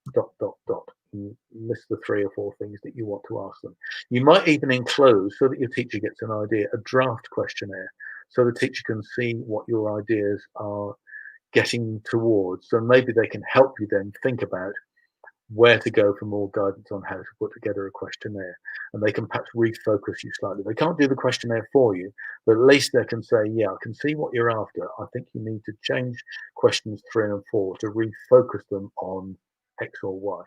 And list the 3 or 4 things that you want to ask them. You might even enclose, so that your teacher gets an idea, a draft questionnaire, so the teacher can see what your ideas are getting towards. So maybe they can help you then think about where to go for more guidance on how to put together a questionnaire, and they can perhaps refocus you slightly. They can't do the questionnaire for you, but at least they can say, yeah, I can see what you're after. I think you need to change questions 3 and 4 to refocus them on X or Y.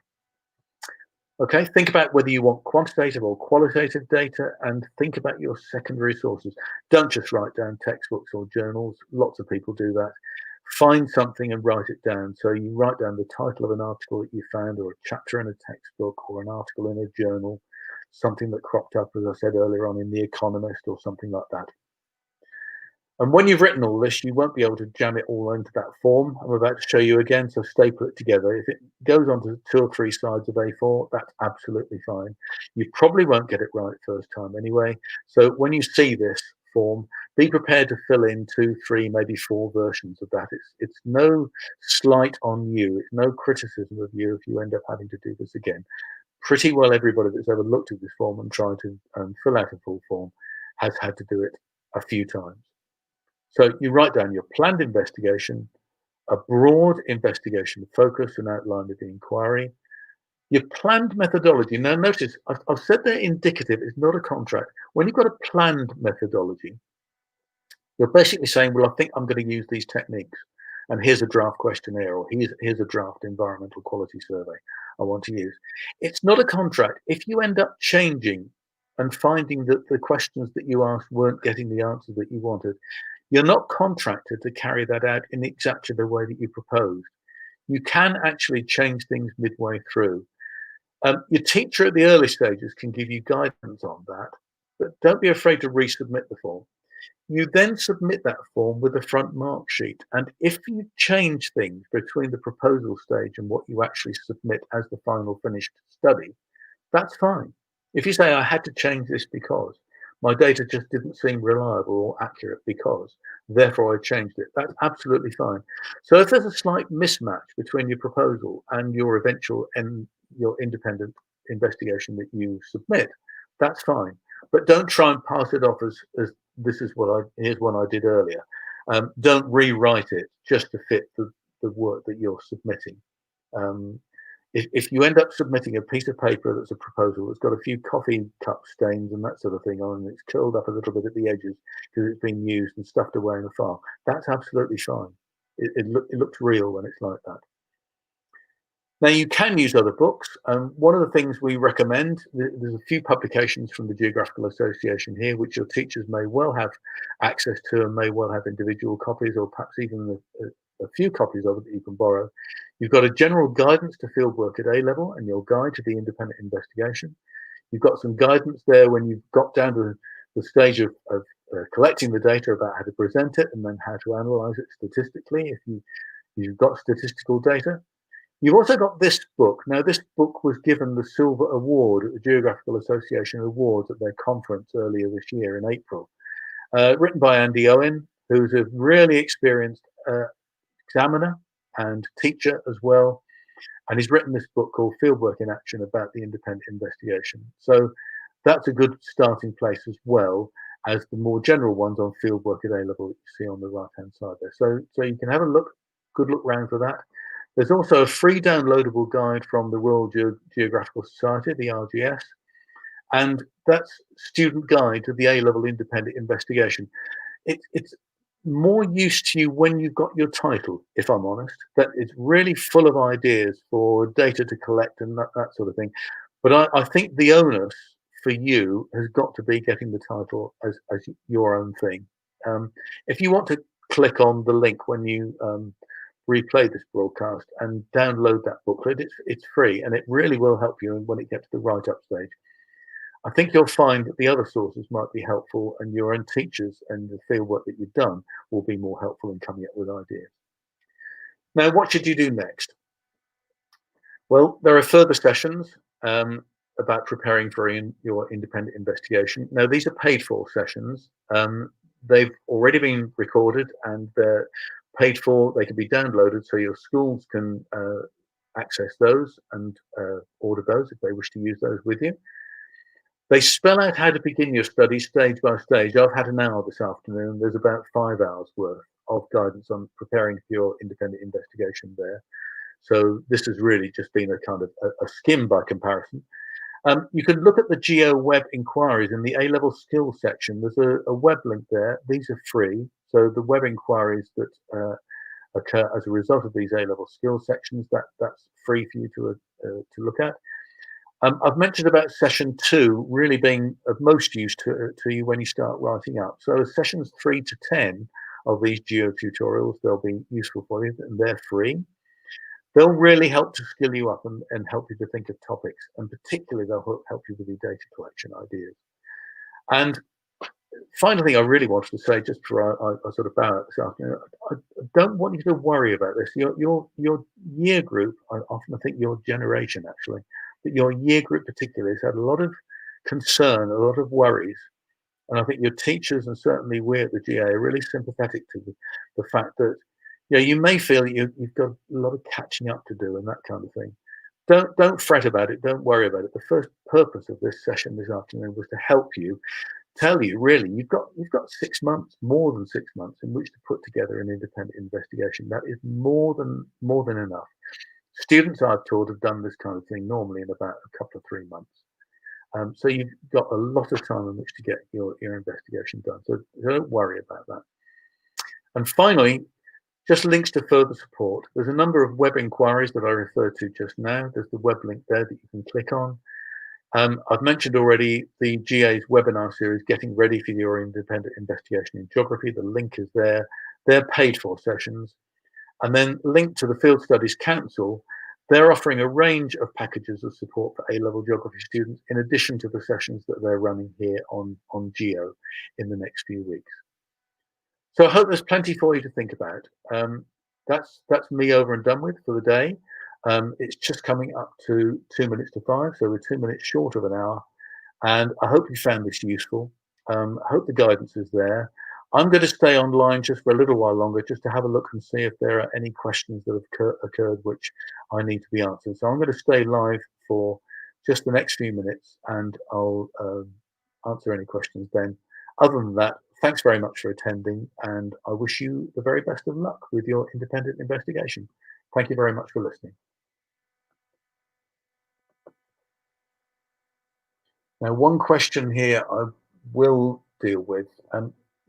Okay, think about whether you want quantitative or qualitative data, and think about your secondary sources. Don't just write down textbooks or journals. Lots of people do that. Find something and write it down. So you write down the title of an article that you found, or a chapter in a textbook, or an article in a journal, something that cropped up, as I said earlier on, in The Economist or something like that. And when you've written all this, you won't be able to jam it all into that form I'm about to show you again, so staple it together. If it goes onto 2 or 3 sides of A4, that's absolutely fine. You probably won't get it right first time anyway. So when you see this form, be prepared to fill in 2, 3, maybe 4 versions of that. It's no slight on you. It's no criticism of you if you end up having to do this again. Pretty well everybody that's ever looked at this form and tried to fill out a full form has had to do it a few times. So you write down your planned investigation, a broad investigation focus and outline of the inquiry, your planned methodology. Now notice, I've said they're indicative, it's not a contract. When you've got a planned methodology, you're basically saying, well, I think I'm going to use these techniques, and here's a draft questionnaire, or here's a draft environmental quality survey I want to use. It's not a contract. If you end up changing and finding that the questions that you asked weren't getting the answers that you wanted, you're not contracted to carry that out in exactly the way that you proposed. You can actually change things midway through. Your teacher at the early stages can give you guidance on that, but don't be afraid to resubmit the form. You then submit that form with a front mark sheet. And if you change things between the proposal stage and what you actually submit as the final finished study, that's fine. If you say, I had to change this because my data just didn't seem reliable or accurate because, therefore I changed it, that's absolutely fine. So if there's a slight mismatch between your proposal and your eventual and your independent investigation that you submit, that's fine. But don't try and pass it off as this is here's one I did earlier. Don't rewrite it just to fit the work that you're submitting. If you end up submitting a piece of paper that's a proposal that's got a few coffee cup stains and that sort of thing on, and it's curled up a little bit at the edges because it's been used and stuffed away in a file, that's absolutely fine. It looks real when it's like that. Now, you can use other books. One of the things we recommend, there's a few publications from the Geographical Association here, which your teachers may well have access to and may well have individual copies, or perhaps even a few copies of it that you can borrow. You've got a general guidance to fieldwork at A level and your guide to the independent investigation. You've got some guidance there when you've got down to the stage of collecting the data about how to present it and then how to analyze it statistically if you've got statistical data. You've also got this book. Now, this book was given the Silver Award at the Geographical Association Awards at their conference earlier this year in April. Written by Andy Owen, who's a really experienced examiner and teacher as well. And he's written this book called Fieldwork in Action about the independent investigation. So that's a good starting place as well as the more general ones on fieldwork at A level that you see on the right-hand side there. So you can have a good look round for that. There's also a free downloadable guide from the Royal Geographical Society, the RGS, and that's Student Guide to the A-Level Independent Investigation. It's more use to you when you've got your title, if I'm honest. That it's really full of ideas for data to collect and that sort of thing. But I think the onus for you has got to be getting the title as your own thing. If you want to click on the link when you replay this broadcast and download that booklet, it's free and it really will help you when it gets to the write-up stage. I think you'll find that the other sources might be helpful, and your own teachers and the fieldwork that you've done will be more helpful in coming up with ideas. Now, what should you do next? Well, there are further sessions about preparing for your independent investigation. Now, these are paid for sessions. They've already been recorded and they're paid for. They can be downloaded so your schools can access those and order those if they wish to use those with you. They spell out how to begin your study stage by stage. I've had an hour this afternoon. There's about 5 hours worth of guidance on preparing for your independent investigation there. So this has really just been a kind of a skim by comparison. You can look at the Geo web inquiries in the A-level skills section. There's a web link there. These are free. So the web inquiries that occur as a result of these A-level skills sections, that's free for you to look at. I've mentioned about session 2 really being of most use to you when you start writing up. So sessions 3 to 10 of these Geo tutorials, they'll be useful for you and they're free. They'll really help to skill you up and help you to think of topics, and particularly they'll help you with your data collection ideas. And final thing I really wanted to say, just before I sort of bow out this afternoon, I don't want you to worry about this. Your year group, I often think your generation actually, but your year group particularly has had a lot of concern, a lot of worries. And I think your teachers and certainly we at the GA are really sympathetic to the fact that you may feel you've got a lot of catching up to do and that kind of thing. Don't fret about it. Don't worry about it. The first purpose of this session this afternoon was to help you, tell you really you've got 6 months, more than 6 months, in which to put together an independent investigation. That is more than enough. Students I've taught have done this kind of thing normally in about a couple of 3 months. So you've got a lot of time in which to get your investigation done. So don't worry about that. And finally, just links to further support. There's a number of web inquiries that I referred to just now. There's the web link there that you can click on. I've mentioned already the GA's webinar series, Getting Ready for Your Independent Investigation in Geography. The link is there. They're paid for sessions. And then linked to the Field Studies Council, they're offering a range of packages of support for A-level geography students, in addition to the sessions that they're running here on Geo in the next few weeks. So I hope there's plenty for you to think about. That's me over and done with for the day. It's just coming up to 2 minutes to 5, so we're 2 minutes short of an hour. And I hope you found this useful. I hope the guidance is there. I'm going to stay online just for a little while longer, just to have a look and see if there are any questions that have occurred which I need to be answered. So I'm going to stay live for just the next few minutes, and I'll answer any questions then. Other than that, thanks very much for attending, and I wish you the very best of luck with your independent investigation. Thank you very much for listening. Now, one question here I will deal with.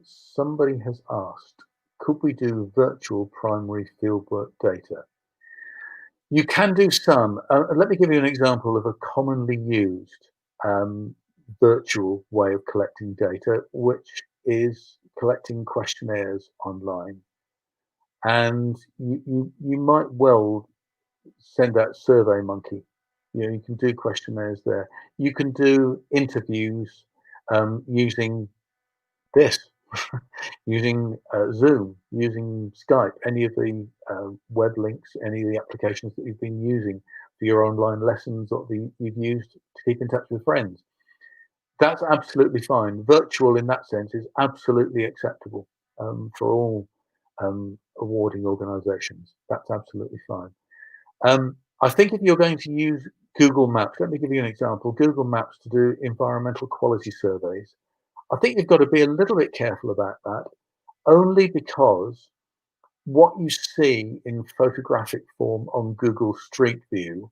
Somebody has asked, could we do virtual primary fieldwork data? You can do some. Let me give you an example of a commonly used virtual way of collecting data, which is collecting questionnaires online. And you might well send out SurveyMonkey. You can do questionnaires there. You can do interviews using this, using Zoom, using Skype, any of the web links, any of the applications that you've been using for your online lessons or you've used to keep in touch with friends. That's absolutely fine. Virtual in that sense is absolutely acceptable for all awarding organisations. That's absolutely fine. I think if you're going to use Google Maps, let me give you an example. Google Maps to do environmental quality surveys. I think you've got to be a little bit careful about that, only because what you see in photographic form on Google Street View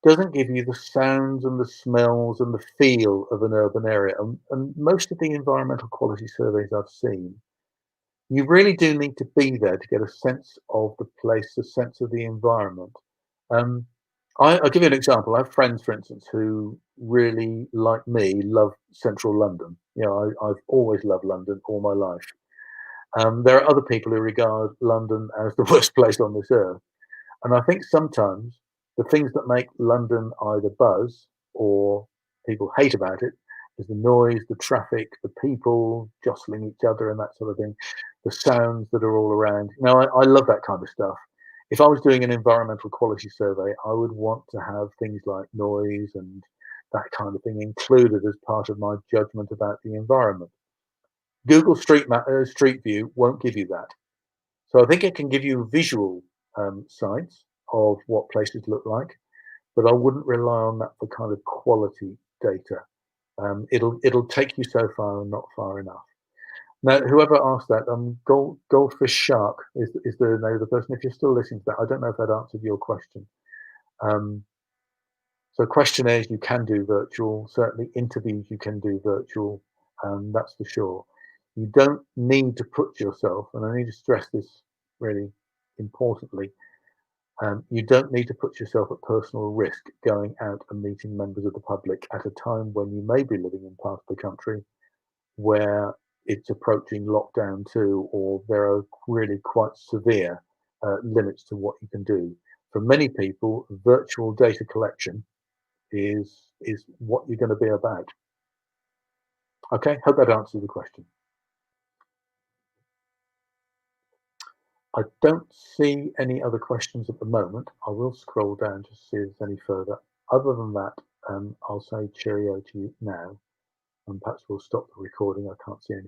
doesn't give you the sounds and the smells and the feel of an urban area. And most of the environmental quality surveys I've seen, you really do need to be there to get a sense of the place, a sense of the environment. Um, I'll give you an example. I have friends, for instance, who really, like me, love central London. You know, I've always loved London all my life. There are other people who regard London as the worst place on this earth. And I think sometimes the things that make London either buzz or people hate about it is the noise, the traffic, the people jostling each other and that sort of thing, the sounds that are all around. Now, I love that kind of stuff. If I was doing an environmental quality survey, I would want to have things like noise and that kind of thing included as part of my judgment about the environment. Google Street View won't give you that. So I think it can give you visual sights of what places look like, but I wouldn't rely on that for kind of quality data. It'll take you so far and not far enough. Now, whoever asked that, Goldfish Shark is the name of the person. If you're still listening to that, I don't know if that answered your question. So questionnaires you can do virtual, certainly interviews you can do virtual, that's for sure. You don't need to put yourself, and I need to stress this really importantly, you don't need to put yourself at personal risk going out and meeting members of the public at a time when you may be living in part of the country where it's approaching lockdown 2, or there are really quite severe limits to what you can do. For many people, virtual data collection is what you're going to be about. Okay, hope that answers the question. I don't see any other questions at the moment. I will scroll down to see if there's any further. Other than that, I'll say cheerio to you now, and perhaps we'll stop the recording. I can't see anything